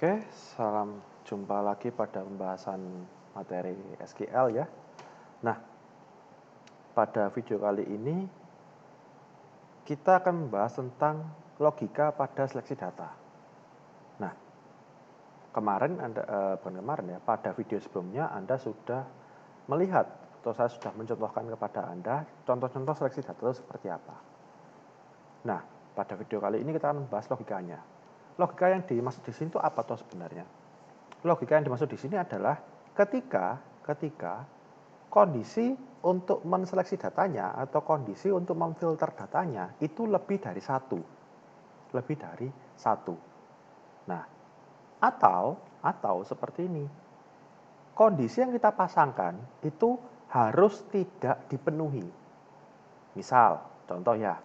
Oke, salam jumpa lagi pada pembahasan materi SQL ya. Nah, pada video kali ini kita akan membahas tentang logika pada seleksi data. Nah, pada video sebelumnya Anda sudah melihat atau saya sudah mencontohkan kepada Anda contoh-contoh seleksi data itu seperti apa. Nah, pada video kali ini kita akan membahas logikanya. Logika yang dimaksud di sini itu apa toh sebenarnya? Logika yang dimaksud di sini adalah ketika kondisi untuk menseleksi datanya atau kondisi untuk memfilter datanya itu lebih dari satu. Nah, atau seperti ini. Kondisi yang kita pasangkan itu harus tidak dipenuhi. Misal, contoh ya.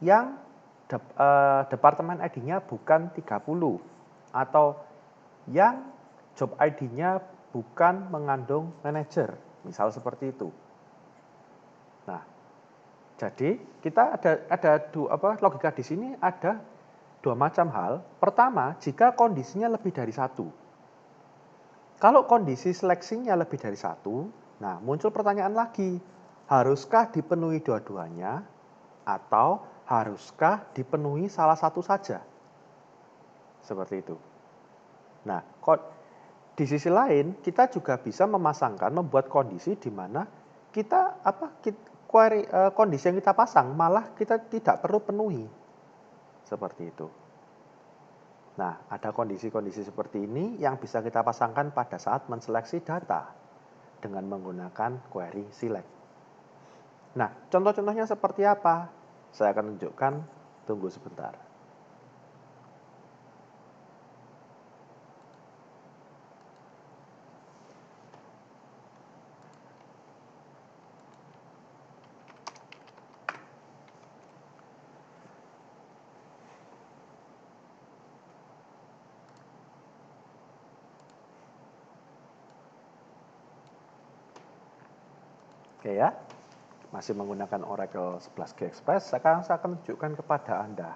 Yang departemen ID-nya bukan 30 atau yang job ID-nya bukan mengandung manajer, misal seperti itu. Nah, jadi kita ada logika di sini ada dua macam hal. Pertama, jika kondisinya lebih dari satu. Kalau kondisi seleksinya lebih dari satu, nah muncul pertanyaan lagi, haruskah dipenuhi dua-duanya atau haruskah dipenuhi salah satu saja? Seperti itu. Nah, di sisi lain kita juga bisa membuat kondisi di mana kondisi yang kita pasang malah kita tidak perlu penuhi. Seperti itu. Nah, ada kondisi-kondisi seperti ini yang bisa kita pasangkan pada saat menseleksi data dengan menggunakan query select. Nah, contoh-contohnya seperti apa? Saya akan tunjukkan, tunggu sebentar. Oke ya, masih menggunakan Oracle 11G Express. Sekarang saya akan tunjukkan kepada Anda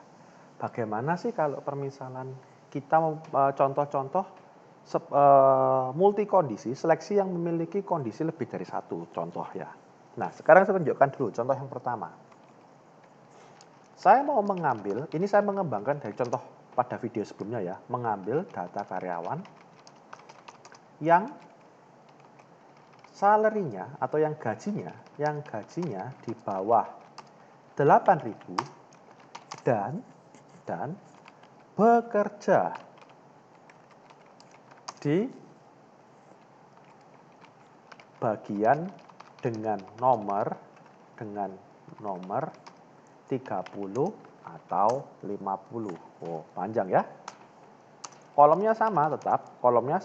bagaimana sih kalau permisalan kita contoh-contoh multi kondisi, seleksi yang memiliki kondisi lebih dari satu contoh ya. Nah, sekarang saya tunjukkan dulu contoh yang pertama. Saya mau mengambil, ini saya mengembangkan dari contoh pada video sebelumnya ya, mengambil data karyawan yang salary-nya atau yang gajinya di bawah 8.000 dan bekerja di bagian dengan nomor 30 atau 50. Oh, panjang ya. Kolomnya sama tetap. Kolomnya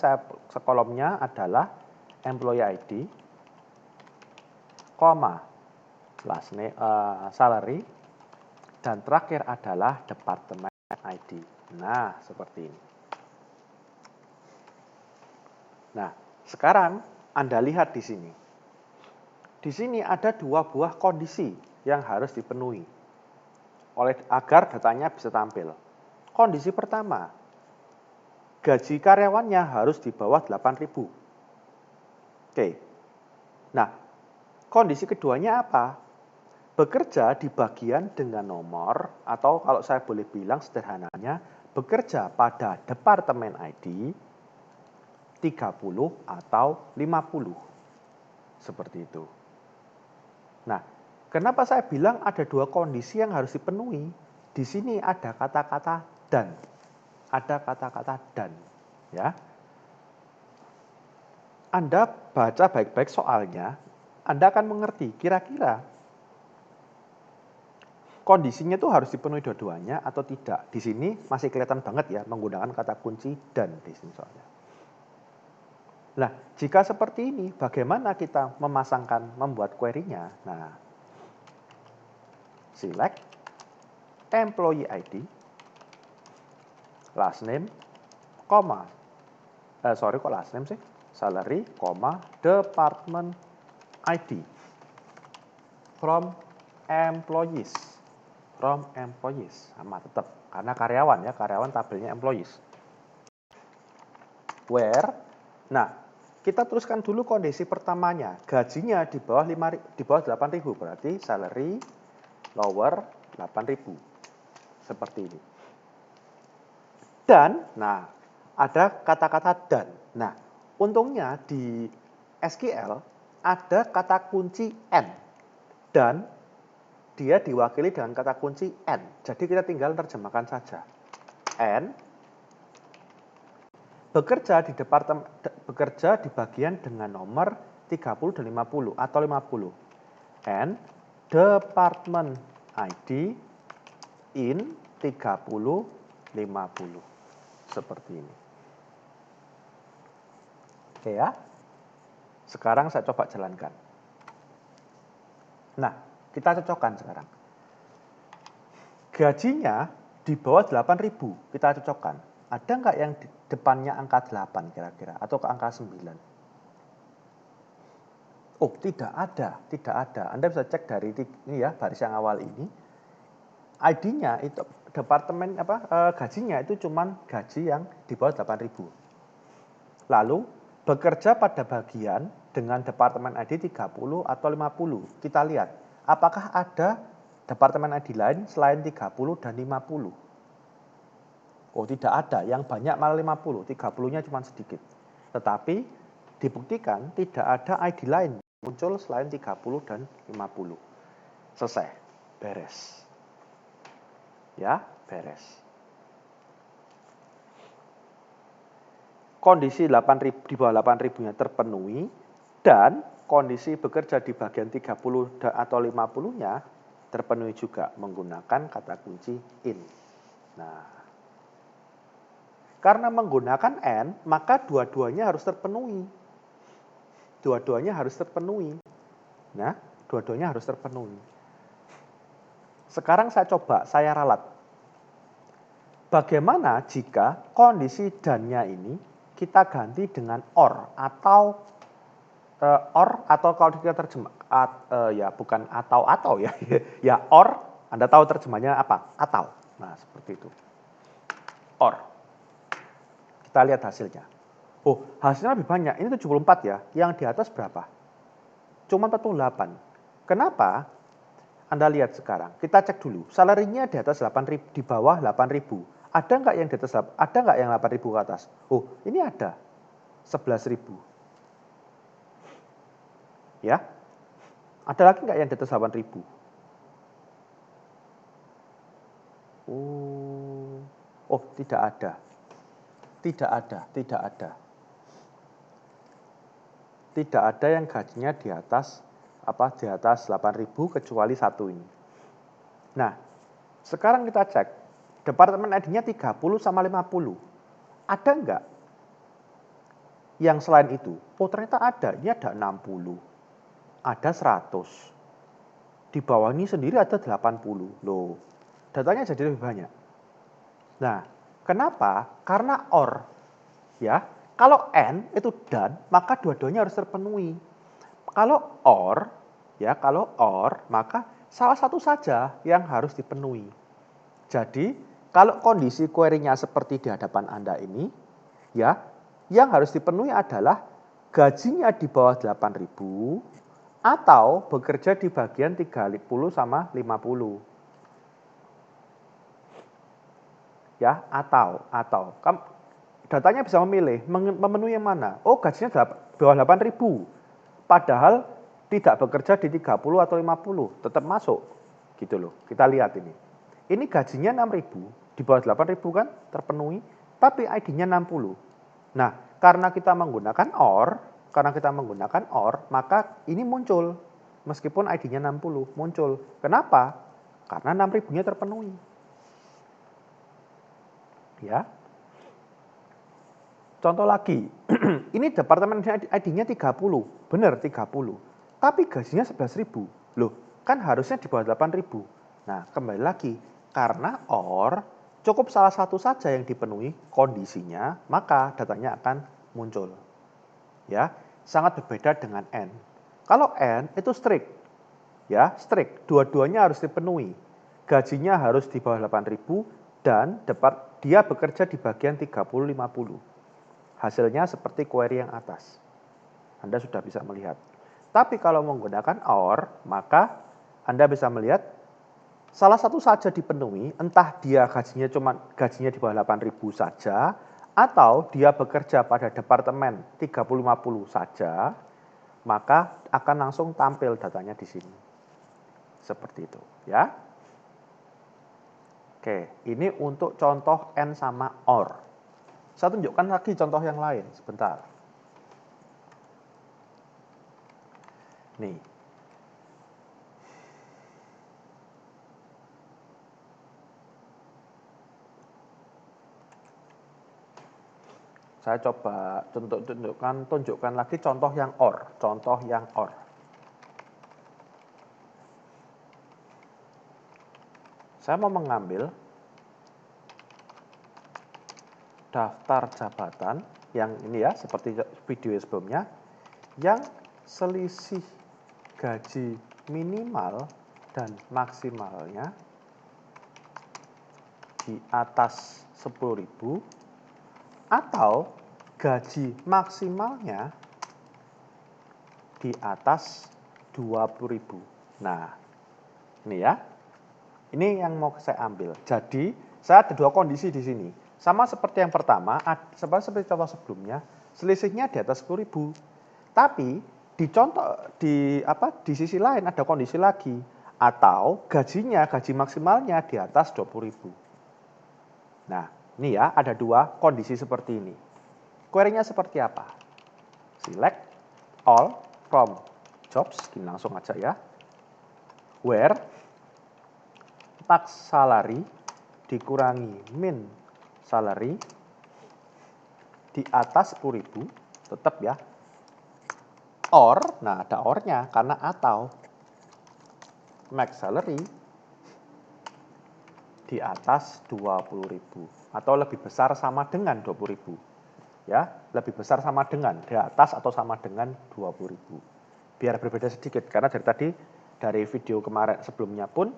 adalah employee ID, last name, salary, dan terakhir adalah departemen ID. Nah, seperti ini. Nah, sekarang Anda lihat di sini. Di sini ada dua buah kondisi yang harus dipenuhi agar datanya bisa tampil. Kondisi pertama, gaji karyawannya harus di bawah 8.000. Oke. Nah, kondisi keduanya apa? Bekerja di bagian dengan nomor, atau kalau saya boleh bilang sederhananya, bekerja pada departemen ID 30 atau 50. Seperti itu. Nah, kenapa saya bilang ada dua kondisi yang harus dipenuhi? Di sini ada kata-kata dan. Ada kata-kata dan. Ya. Anda baca baik-baik soalnya, Anda akan mengerti kira-kira kondisinya itu harus dipenuhi dua-duanya atau tidak. Di sini masih kelihatan banget ya menggunakan kata kunci dan di sini soalnya. Nah, jika seperti ini, bagaimana kita membuat query-nya? Nah, select employee ID, last name, salary, department ID from employees. from employees. Sama tetap, karena karyawan ya, karyawan tabelnya employees. Where, nah kita teruskan dulu kondisi pertamanya. Gajinya di bawah 8.000, berarti salary lower 8.000. Seperti ini. Dan, nah ada kata-kata dan. Nah, untungnya di SQL ada kata kunci and. Dan dia diwakili dengan kata kunci and. Jadi kita tinggal terjemahkan saja. And bekerja di bagian dengan nomor 30 dan 50 atau 50. And department ID in 30 50. Seperti ini. Oke ya. Sekarang saya coba jalankan. Nah, kita cocokkan sekarang. Gajinya di bawah 8.000, kita cocokkan. Ada nggak yang di depannya angka 8 kira-kira atau ke angka 9? Oh, tidak ada. Anda bisa cek dari ini ya, baris yang awal ini. ID-nya itu departemen gajinya itu cuman gaji yang di bawah 8.000. Lalu bekerja pada bagian dengan departemen ID 30 atau 50. Kita lihat apakah ada departemen ID lain selain 30 dan 50. Oh, tidak ada. Yang banyak malah 50. 30-nya cuma sedikit. Tetapi dibuktikan tidak ada ID lain muncul selain 30 dan 50. Selesai. Beres. Ya, beres. Kondisi 8.000 di bawah 8.000-nya terpenuhi dan kondisi bekerja di bagian 30 atau 50-nya terpenuhi juga menggunakan kata kunci in. Nah, karena menggunakan and, maka dua-duanya harus terpenuhi. Nah, dua-duanya harus terpenuhi. Sekarang saya ralat. Bagaimana jika kondisi dan-nya ini kita ganti dengan or atau kalau kita terjemah ya bukan atau ya. Ya or, Anda tahu terjemahnya apa? Atau. Nah, seperti itu. Or. Kita lihat hasilnya. Oh, hasilnya lebih banyak. Ini 74 ya. Yang di atas berapa? Cuma 48. Kenapa? Anda lihat sekarang. Kita cek dulu. Salarinya di atas 8.000, di bawah 8.000. Ada nggak yang di atas? Ada nggak yang 8.000 ke atas? Oh, ini ada. 11.000. Ya. Ada lagi nggak yang di atas 8.000? Oh, tidak ada. Tidak ada yang gajinya di atas 8.000 kecuali satu ini. Nah, sekarang kita cek departemen ID-nya 30 sama 50. Ada enggak yang selain itu? Oh, ternyata ada. Ini ada 60. Ada 100. Di bawah ini sendiri ada 80. Loh, datanya jadi lebih banyak. Nah, kenapa? Karena or. Ya, kalau and itu dan, maka dua-duanya harus terpenuhi. Kalau or, maka salah satu saja yang harus dipenuhi. Jadi, kalau kondisi query-nya seperti di hadapan Anda ini, ya, yang harus dipenuhi adalah gajinya di bawah 8.000 atau bekerja di bagian 30 sama 50. Ya, atau. Datanya bisa memilih, memenuhi yang mana? Oh, gajinya di bawah 8.000. Padahal tidak bekerja di 30 atau 50, tetap masuk. Gitu loh. Kita lihat ini. Ini gajinya 6.000, di bawah 8.000 kan terpenuhi, tapi ID-nya 60. Nah, karena kita menggunakan or, maka ini muncul. Meskipun ID-nya 60, muncul. Kenapa? Karena 6.000-nya terpenuhi. Ya. Contoh lagi, ini departemen ID-nya 30, benar 30. Tapi gajinya 11.000. Loh, kan harusnya di bawah 8.000. Nah, kembali lagi, karena or cukup salah satu saja yang dipenuhi kondisinya, maka datanya akan muncul. Ya, sangat berbeda dengan and. Kalau and itu strict. Ya, strict, dua-duanya harus dipenuhi. gajinya harus di bawah 8.000 dan dia bekerja di bagian 30-50. Hasilnya seperti query yang atas. Anda sudah bisa melihat. Tapi kalau menggunakan OR, maka Anda bisa melihat salah satu saja dipenuhi, entah dia gajinya di bawah 8.000 saja, atau dia bekerja pada departemen 30-50 saja, maka akan langsung tampil datanya di sini. Seperti itu, ya. Oke, ini untuk contoh N sama OR. Saya tunjukkan lagi contoh yang lain, sebentar. Nih. Saya coba tunjukkan lagi contoh yang OR. Saya mau mengambil daftar jabatan yang ini ya, seperti video sebelumnya, yang selisih gaji minimal dan maksimalnya di atas 10.000 atau gaji maksimalnya di atas 20.000. Nah, ini ya. Ini yang mau saya ambil. Jadi, saya ada dua kondisi di sini. Sama seperti yang pertama, seperti contoh sebelumnya, selisihnya di atas 10.000. Tapi di sisi lain ada kondisi lagi, atau gaji maksimalnya di atas 20.000. Nah, ini ya, ada dua kondisi seperti ini. Query-nya seperti apa? Select all from jobs, ini langsung aja ya. Where max salary dikurangi min salary di atas 10.000, tetap ya. Or, nah ada or-nya karena atau max salary di atas 20.000 atau lebih besar sama dengan 20.000. Ya, lebih besar sama dengan di atas atau sama dengan 20.000. Biar berbeda sedikit karena dari video kemarin sebelumnya pun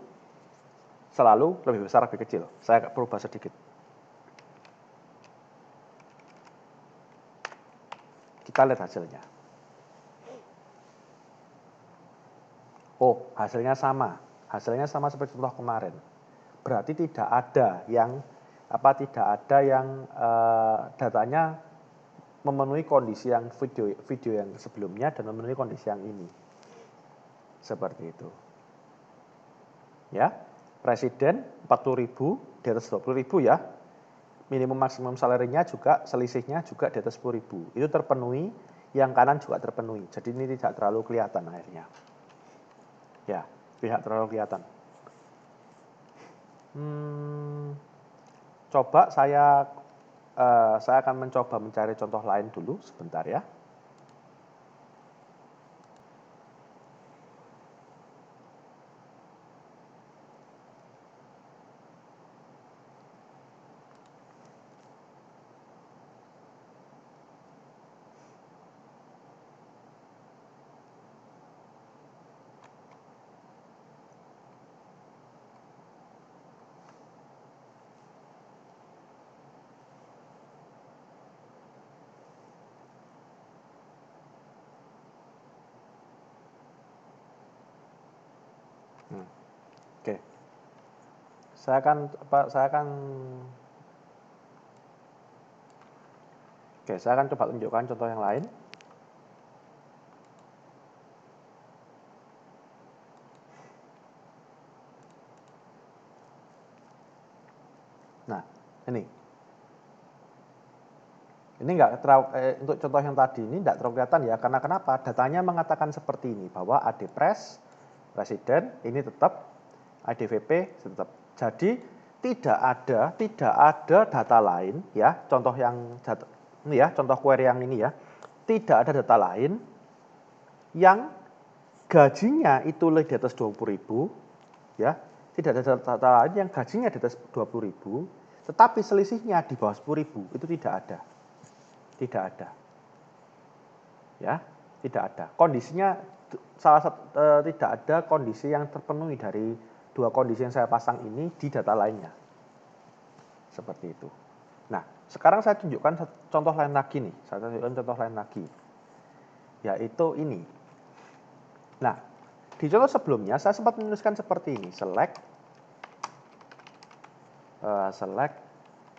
selalu lebih besar lebih kecil. Saya berubah sedikit. Kita lihat hasilnya. Oh, hasilnya sama. Hasilnya sama seperti contoh kemarin. Berarti tidak ada yang datanya memenuhi kondisi yang video yang sebelumnya dan memenuhi kondisi yang ini. Seperti itu. Ya. Presiden 40.000 di atas 20.000 ya. Minimum maksimum salary-nya juga selisihnya juga di atas 10.000. Itu terpenuhi, yang kanan juga terpenuhi. Jadi ini tidak terlalu kelihatan akhirnya. Ya, tidak terlalu kelihatan. Coba saya akan mencoba mencari contoh lain dulu sebentar ya. Oke. Saya akan coba tunjukkan contoh yang lain. Nah, ini enggak terlalu, untuk contoh yang tadi ini enggak terlalu kelihatan ya, karena kenapa? Datanya mengatakan seperti ini, bahwa ADPres, Presiden, ini tetap, ADVP tetap. Jadi tidak ada data lain ya, contoh ini ya, contoh query yang ini ya, tidak ada data lain yang gajinya itu di atas 20.000 ya, tidak ada data lain yang gajinya di atas 20.000, tetapi selisihnya di bawah 10.000, itu tidak ada. Tidak ada. Ya, tidak ada. Kondisinya tidak ada kondisi yang terpenuhi dari dua kondisi yang saya pasang ini di data lainnya. Seperti itu. Nah, sekarang saya tunjukkan contoh lain lagi nih. Saya tunjukkan contoh lain lagi. Yaitu ini. Nah, di contoh sebelumnya saya sempat menuliskan seperti ini. Select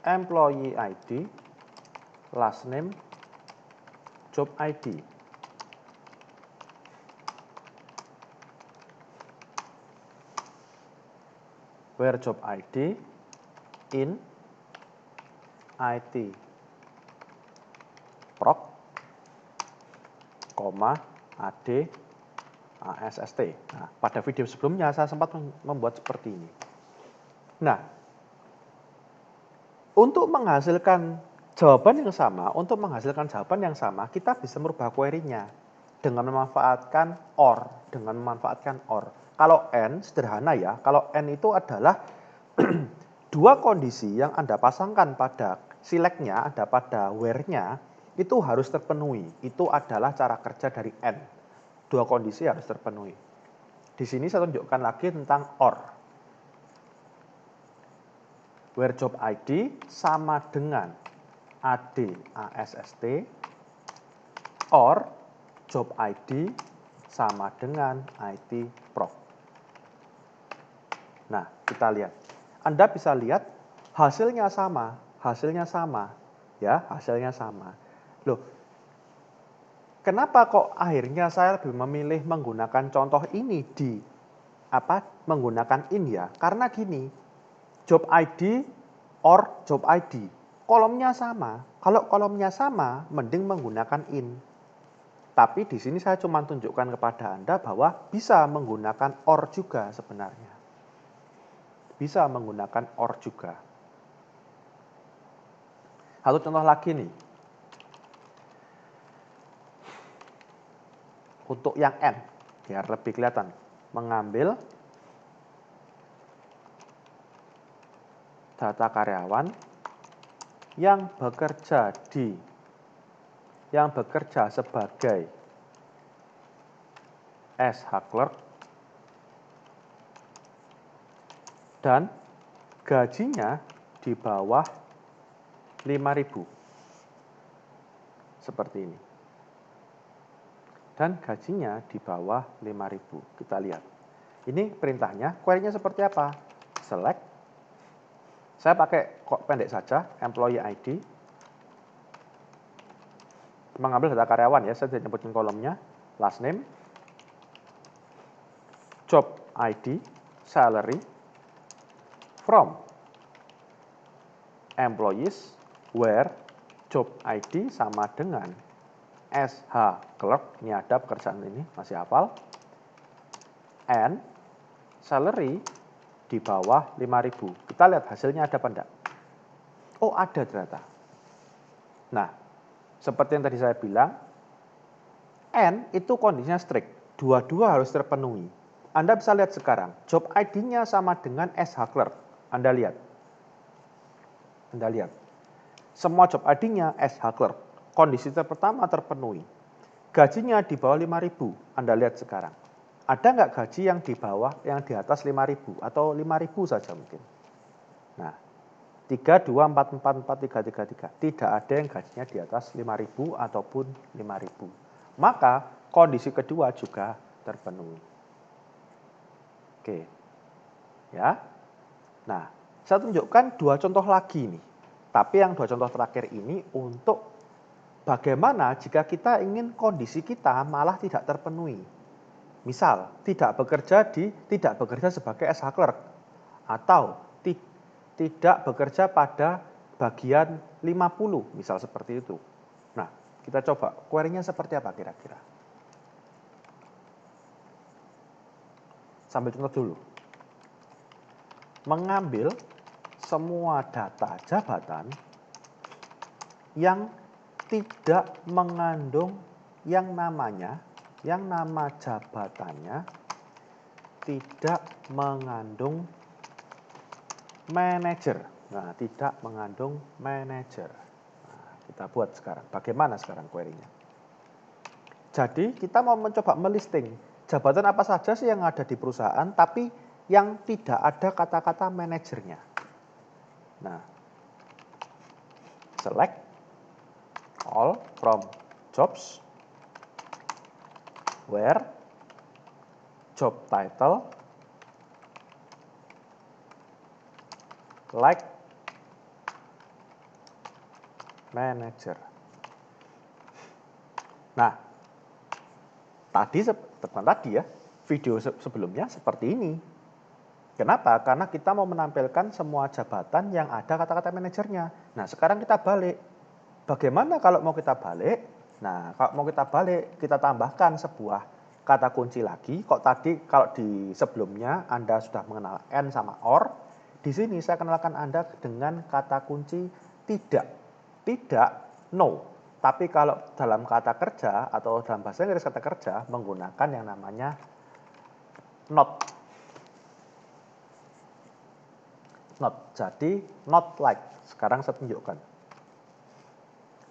employee ID, last name, job ID. Where job ID in IT proc, AD ASST. Nah, pada video sebelumnya saya sempat membuat seperti ini. Nah, untuk menghasilkan jawaban yang sama, kita bisa merubah query-nya dengan memanfaatkan OR, Kalau N sederhana ya, kalau N itu adalah dua kondisi yang Anda pasangkan pada select-nya, ada pada where-nya, itu harus terpenuhi. Itu adalah cara kerja dari N. Dua kondisi harus terpenuhi. Di sini saya tunjukkan lagi tentang OR. Where job ID sama dengan AD ASST, or job ID sama dengan IT proc. Nah, kita lihat. Anda bisa lihat hasilnya sama. Ya, hasilnya sama. Loh, kenapa kok akhirnya saya lebih memilih menggunakan contoh ini menggunakan in ya? Karena gini, job ID or job ID, kolomnya sama. Kalau kolomnya sama, mending menggunakan in. Tapi di sini saya cuma tunjukkan kepada Anda bahwa bisa menggunakan or juga sebenarnya. Bisa menggunakan OR juga. Satu contoh lagi nih. Untuk yang N, biar lebih kelihatan. Mengambil data karyawan yang bekerja sebagai SH clerk dan gajinya di bawah 5.000. Seperti ini. Dan gajinya di bawah 5.000. Kita lihat. Ini perintahnya, query-nya seperti apa? Select. Saya pakai kok pendek saja, employee ID. Mengambil data karyawan ya, saya tidak nyebutin kolomnya. Last name. Job ID, salary. From employees where job ID sama dengan SH clerk, ini ada pekerjaan ini, masih hafal, and salary di bawah 5.000. Kita lihat hasilnya ada apa enggak? Oh, ada ternyata. Nah, seperti yang tadi saya bilang, N itu kondisinya strict, dua-dua harus terpenuhi. Anda bisa lihat sekarang, job ID-nya sama dengan SH clerk. Anda lihat. Semua job ID-nya SH clerk. Kondisi pertama terpenuhi. Gajinya di bawah 5.000. Anda lihat sekarang. Ada nggak gaji yang di bawah, yang di atas 5.000? Atau 5.000 saja mungkin. Nah, 3, 2, 4, 4, 4, 3, 3, 3. Tidak ada yang gajinya di atas 5.000 ataupun 5.000. Maka kondisi kedua juga terpenuhi. Oke. Ya. Nah, saya tunjukkan dua contoh lagi nih. Tapi yang dua contoh terakhir ini untuk bagaimana jika kita ingin kondisi kita malah tidak terpenuhi. Misal, tidak bekerja sebagai SH clerk atau tidak bekerja pada bagian 50, misal seperti itu. Nah, kita coba query-nya seperti apa kira-kira. Sambil contoh dulu. Mengambil semua data jabatan yang tidak mengandung yang nama jabatannya tidak mengandung manajer. Nah, tidak mengandung manajer. Nah, kita buat sekarang. Bagaimana sekarang query-nya? Jadi, kita mau mencoba melisting jabatan apa saja sih yang ada di perusahaan, tapi yang tidak ada kata-kata manajernya. Nah, select all from jobs where job title like manager. Nah, tadi ya, video sebelumnya seperti ini. Kenapa? Karena kita mau menampilkan semua jabatan yang ada kata-kata manajernya. Nah, sekarang kita balik. Bagaimana kalau mau kita balik? Nah, kalau mau kita balik, kita tambahkan sebuah kata kunci lagi. Kok tadi kalau di sebelumnya Anda sudah mengenal and sama or, di sini saya kenalkan Anda dengan kata kunci tidak. Tidak, no. Tapi kalau dalam kata kerja atau dalam bahasa Inggris kata kerja menggunakan yang namanya not. Not. Jadi not like. Sekarang saya tunjukkan.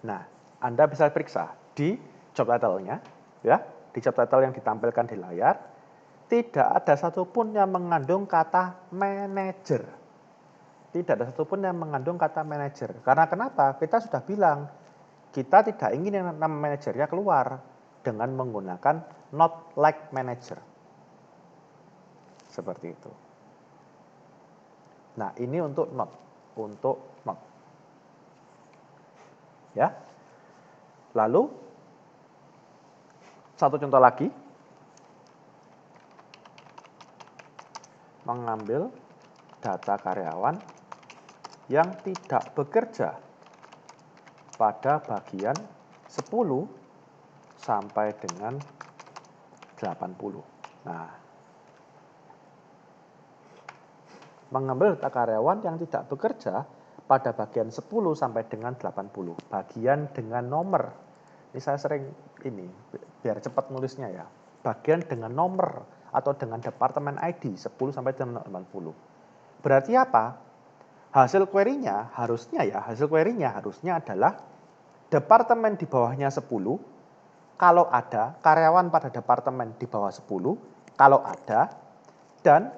Nah, Anda bisa periksa di job title-nya, ya, di job title yang ditampilkan di layar, tidak ada satupun yang mengandung kata manager. Tidak ada satupun yang mengandung kata manager. Karena kenapa? Kita sudah bilang, kita tidak ingin yang nama manajernya keluar dengan menggunakan not like manager. Seperti itu. Nah, ini untuk not. Ya. Lalu, satu contoh lagi. Mengambil data karyawan yang tidak bekerja pada bagian 10 sampai dengan 80. Nah, mengambil data karyawan yang tidak bekerja pada bagian 10 sampai dengan 80. Bagian dengan nomor. Ini saya sering biar cepat nulisnya ya. Bagian dengan nomor atau dengan departemen ID 10 sampai dengan 80. Berarti apa? Hasil query-nya harusnya adalah departemen di bawahnya 10, kalau ada, karyawan pada departemen di bawah 10, kalau ada, dan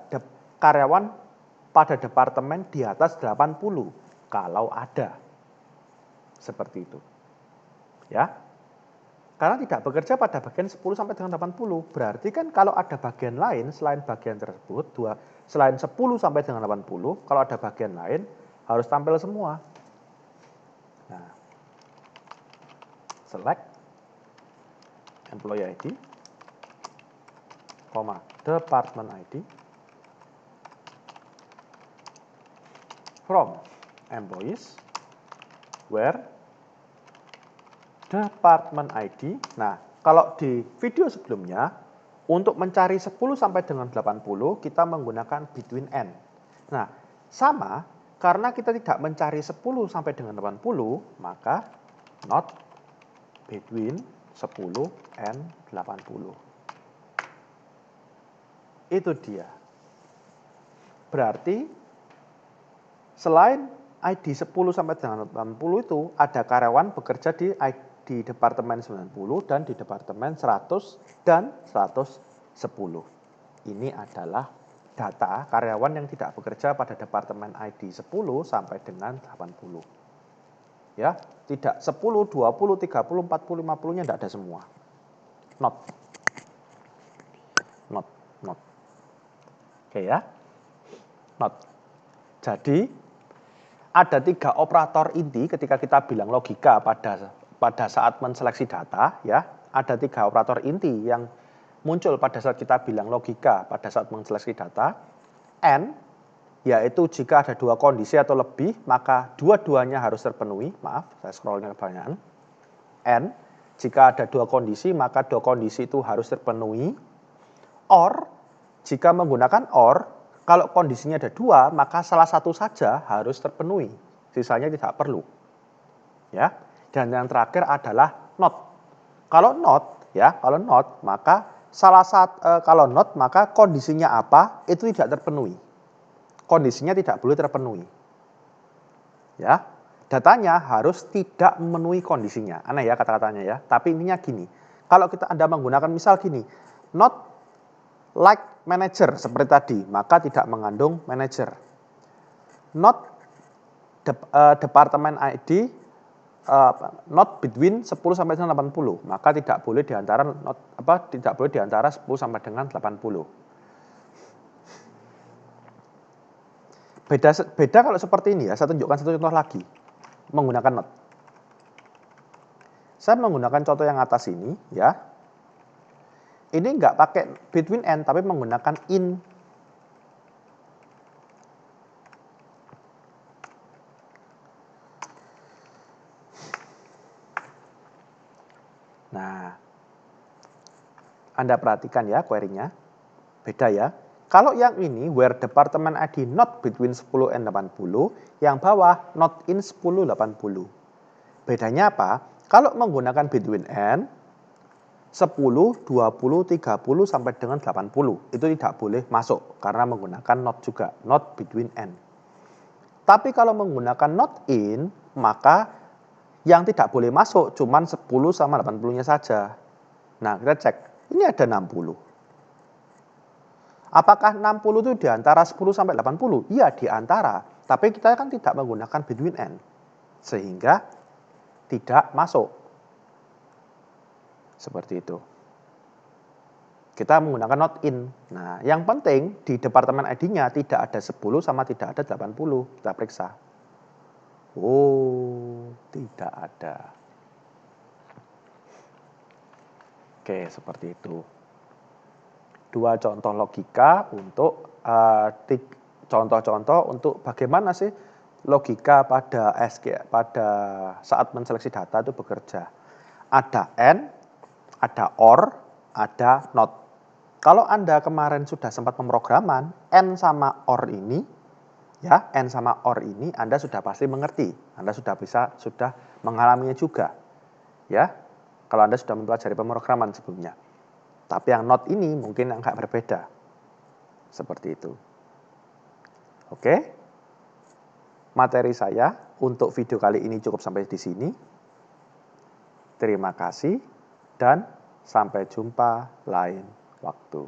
karyawan pada departemen di atas 80, kalau ada. Seperti itu. Ya. Karena tidak bekerja pada bagian 10 sampai dengan 80, berarti kan kalau ada bagian lain selain bagian tersebut, selain 10 sampai dengan 80, kalau ada bagian lain harus tampil semua. Nah, select employee ID, department ID from employees where department ID. Nah, kalau di video sebelumnya untuk mencari 10 sampai dengan 80 kita menggunakan between and. Nah, sama karena kita tidak mencari 10 sampai dengan 80, maka not between 10 and 80. Itu dia. Berarti selain ID 10 sampai dengan 80 itu ada karyawan bekerja di departemen 90 dan di departemen 100 dan 110. Ini adalah data karyawan yang tidak bekerja pada departemen ID 10 sampai dengan 80. Ya, tidak 10, 20, 30, 40, 50-nya tidak ada semua. Not. Oke ya. Not. Jadi ada 3 operator inti ketika kita bilang logika pada saat menseleksi data, ya. Ada 3 operator inti yang muncul pada saat kita bilang logika pada saat menseleksi data. And, yaitu jika ada 2 kondisi atau lebih, maka dua-duanya harus terpenuhi. Maaf, saya scrollnya kebanyakan. And, jika ada 2 kondisi, maka 2 kondisi itu harus terpenuhi. Or, jika menggunakan or, kalau kondisinya ada 2, maka salah satu saja harus terpenuhi. Sisanya tidak perlu. Ya. Dan yang terakhir adalah not. Kalau not, maka kondisinya apa? Itu tidak terpenuhi. Kondisinya tidak boleh terpenuhi. Ya. Datanya harus tidak memenuhi kondisinya. Aneh ya kata-katanya ya. Tapi intinya gini. Kalau Anda menggunakan misal gini, not like manager seperti tadi, maka tidak mengandung manager. Not department ID, not between 10 sampai dengan 80, maka tidak boleh diantara tidak boleh diantara 10 sampai dengan 80. Beda kalau seperti ini ya, saya tunjukkan satu contoh lagi menggunakan not. Saya menggunakan contoh yang atas ini ya. Ini nggak pakai between and tapi menggunakan in. Nah, Anda perhatikan ya query-nya. Beda ya. Kalau yang ini where department ID not between 10 and 80, yang bawah not in 10 80. Bedanya apa? Kalau menggunakan between and 10, 20, 30 sampai dengan 80 itu tidak boleh masuk karena menggunakan not juga, not between and. Tapi kalau menggunakan not in, maka yang tidak boleh masuk cuma 10 sama 80-nya saja. Nah, kita cek. Ini ada 60. Apakah 60 itu di antara 10 sampai 80? Iya, di antara. Tapi kita kan tidak menggunakan between and. Sehingga tidak masuk. Seperti itu. Kita menggunakan not in. Nah, yang penting di departemen ID-nya tidak ada 10 sama tidak ada 80. Kita periksa. Oh, tidak ada. Oke, seperti itu. Dua contoh logika untuk contoh-contoh untuk bagaimana sih logika pada saat menseleksi data itu bekerja. Ada and, ada or, ada not. Kalau Anda kemarin sudah sempat pemrograman and sama or ini, ya, and sama or ini Anda sudah pasti mengerti. Anda sudah mengalaminya juga. Ya. Kalau Anda sudah mempelajari pemrograman sebelumnya. Tapi yang not ini mungkin agak berbeda. Seperti itu. Oke. Materi saya untuk video kali ini cukup sampai di sini. Terima kasih dan sampai jumpa lain waktu.